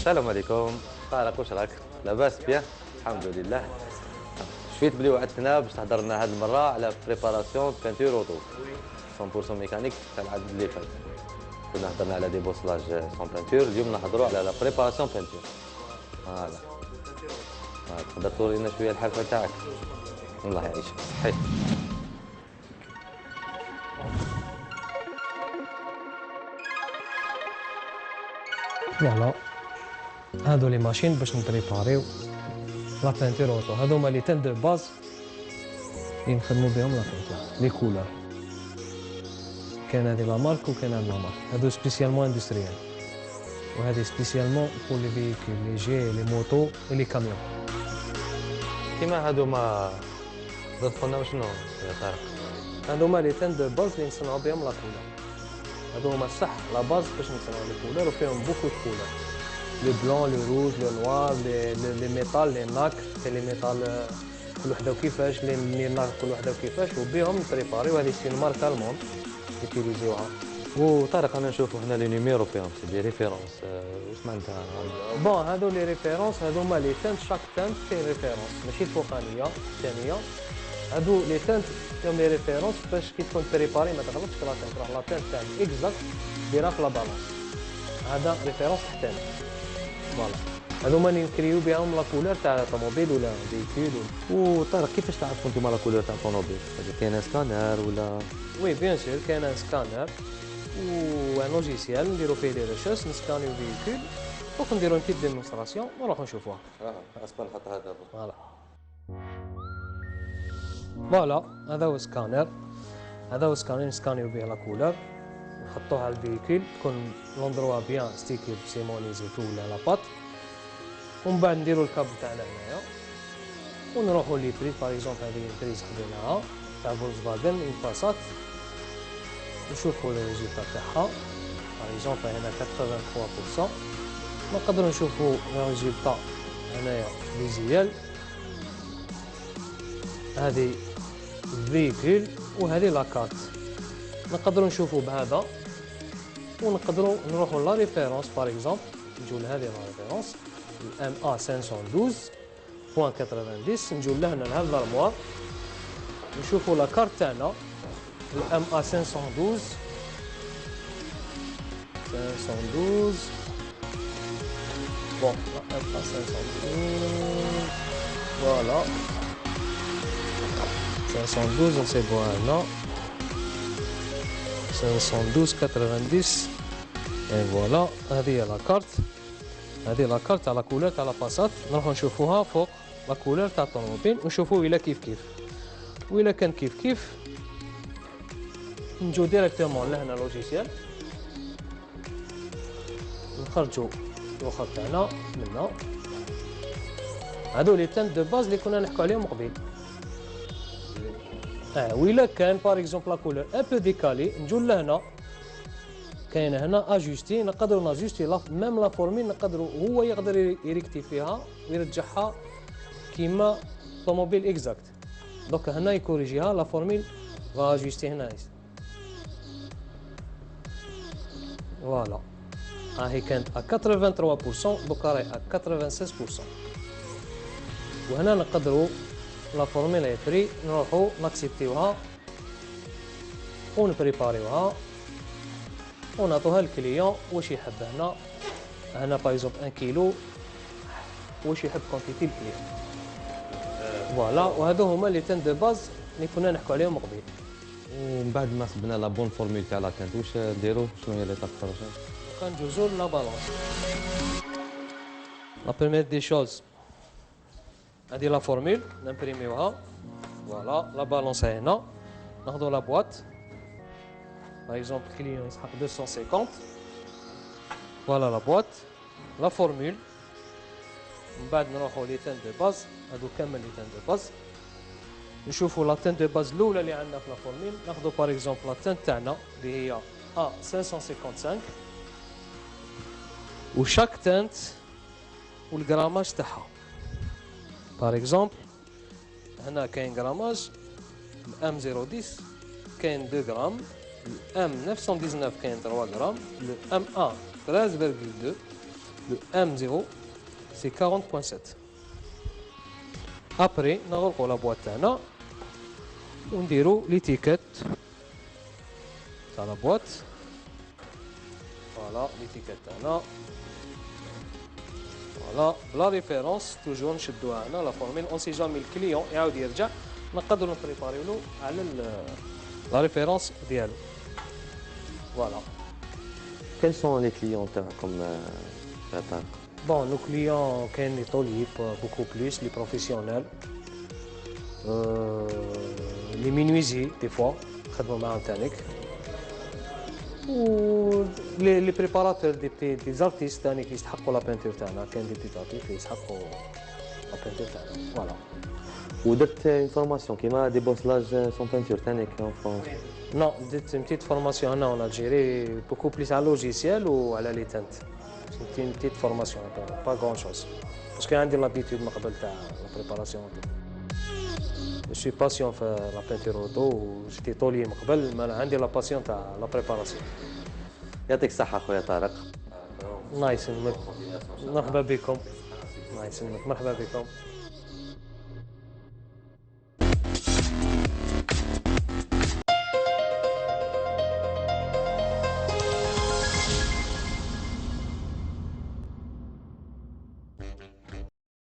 السلام عليكم. طارق واش راك؟ لاباس بيان؟ الحمد لله. شفيت بلي وعدتنا باش تهضر لنا هذه المره على بريباراسيون بانتور اوتو 100% ميكانيك تاع العام اللي فات. كنا هضرنا على دي بوصلاج سون بانتور، اليوم نهضروا على لا بريباراسيون بانتور. فوالا تقدر توري لنا شويه الحرفه تاعك؟ الله يعيشك صحيح. فوالا هادو لي ماشين باش نبريباريو لا بانتور اوتو. هادوما لي تان دو باز اللي نخدمو بهم لا بانتور لي كولور. كاين هادي لا مارك وكاين هاد لا مارك، هادو سبيسيالمون اندستريال وهادي سبيسيالمون بور لي فييكول لي جي لي موتو و لي كاميون. كيما هادوما تقدر تقولنا شنو يا طارق؟ هادوما لي تان دو باز اللي نصنعو بهم لا كولور. هادو هما صح لا باز باش نصنعو لي كولور وفيهم بوكو دو كولور، لو بلون لو روج لو نوار لي ميتال لي ناك. كاين لي ميتال كل وحده وكيفاش، لي ناك كل وحده وكيفاش، وبهم نبريباريو. هادي سي مارك المون يوتيليزيوها. وطارق انا نشوفوا هنا لي نيميرو فيهم سي دي ريفيرونس، واش معناتها؟ بون هادو لي ريفيرونس، هادوما لي تانت، شاك تانت فيه ريفيرونس ماشي الفوقانيه الثانيه. هادو لي تانت فيهم لي ريفيرونس باش كي تكون بريباري ما تغلطش في لا تانت، راح لا تانت تاعك اكزاكت ديرها في لا بالونس. هذا ريفيرونس تحتاني. فوالا هادوما اللي نكريو بهم لا كولور تاع طوموبيل ولا فيكول. وطارق كيفاش تعرفوا انتم لا كولور تاع الطوموبيل؟ كاين سكانر ولا؟ وي بيان سور كاين ان سكانر و ان لوجيسيال نديرو فيه لي ريشيرش، نسكانيو فيكول دوك نديرو ان بيت ديمونستراسيون ونروحو نشوفوها. اسبان نحط هذا. فوالا فوالا هذا هو سكانر، هذا هو سكانر نسكانيو به لا كولور نحطوها على الفيكول، تكون لوندروا بيان ستيكي سيمونيزي تو ولا لاباط، ومن بعد نديرو الكابل تاعنا هنايا ونروحو لي بريز. باغ اكزومبل هذه البريز خديناها تاع فولكسفاغن اون باسات، نشوفو لي ريزولتا تاعها. باغ اكزومبل هنا 83%. نقدرو نشوفو لي ريزولتا هنايا فيزيال. هذه الفيكول وهذه لاكارت، نقدرو نشوفو بهذا ونقدرو نروحو لا ريفيرونس. باغ اكزومبل نجيو لهذه لا ريفيرونس الام ا 512.90، نجيو لهنا لهذا الارموار نشوفو لاكارت تاعنا الام ا 512 بون ام ا 512 فوالا 512 نصيبوها هنا 512.90 اي فوالا. هذه هي لاكارت، هذه لاكارت تاع لا كولور تاع لا باسات. نروحو نشوفوها فوق لا كولور تاع الطوموبيل ونشوفو إلا كيف كيف، وإلا كان كيف كيف نجو ديريكتومون لهنا لوجيسيال نخرجو الوخر تاعنا منا. هادو لي تانت دو باز اللي كنا نحكو عليهم قبيل. وإلا كان باغ اكزومبل لا كولور ان بو ديكالي نجو لهنا، كاين هنا اجوستي، نقدروا ناجوستي ميم لا فورميل، نقدروا هو يقدر يريكتيفيها ويرجعها كيما طوموبيل اكزاكت. دوك هنا يكوريجيها لا فورميل واجوستي هنا. فوالا هاهي كانت ا 83%، دوكا راهي ا 86%. وهنا نقدروا لا فورميل اي فري نروحو ناكسبتيوها ونبريباريوها ونعطوها للكليون واش يحب. هنا باغ اكزومبل 1 كيلو واش يحب كونتيتي الكليون. فوالا وهذو هما لي تان دو باز اللي كنا نحكو عليهم قبيل. ومن بعد ما صبنا لا بون فورميل تاع لا كانت واش نديرو؟ شنو هي لي طاق بروجين؟ كنجوزو لا بالونس. لا بروميير دي شوز هادي لا فورميل نمبريميوها. فوالا لا بالونس هنا ناخدو لا بواط. باغ اكزومبل الكليون يسحق 250. فوالا لا بواط لا فورميل. من بعد نروحو لي تان دو باز، هادو كامل لي تان دو باز. نشوفو لا تان دو باز الاولى اللي عندنا في لا فورميل. ناخدو باغ اكزومبل لا تان تاعنا اللي هي ا 555 وشاك تانت والغراماج تاعها. باغ اكزومبل هنا كاين غراماج الام 010 كاين 2 غرام، الام 919 كاين 3 غرام، الام ا 13.2 Le M0, c'est 40.7. Après, نغلقوا la boîte تاعنا ونديروا l'étiquette تاع la boîte. Voilà, l'étiquette تاعنا. Voilà, la référence toujours نشدوها هنا la formule. On sait jamais le client يعاود يرجع نقدروا نبريباريو له على la référence ديالو. Voilà. Quels sont les clients comme Qatar? Bon, nos clients, les tauliers, beaucoup plus, les professionnels, les menuisiers, des fois, ou les préparateurs des artistes qui يستحقوا la peinture تاعنا. كاين des artistes qui يستحقوا la peinture تاعنا. Voilà. ودرت une formation كيما des bosselages sans peinture تانيك en France. Non, c'est une petite formation en Algérie, beaucoup plus à logiciel ou à les teintes. C'est une petite formation, pas grand chose. Parce que j'ai l'habitude de la préparation auto. Je suis patient de la peinture auto, j'étais taulier, mais j'ai la passion de la préparation. يعطيك الصحة خويا طارق. الله يسلمك. مرحبا بكم. الله يسلمك، مرحبا بكم.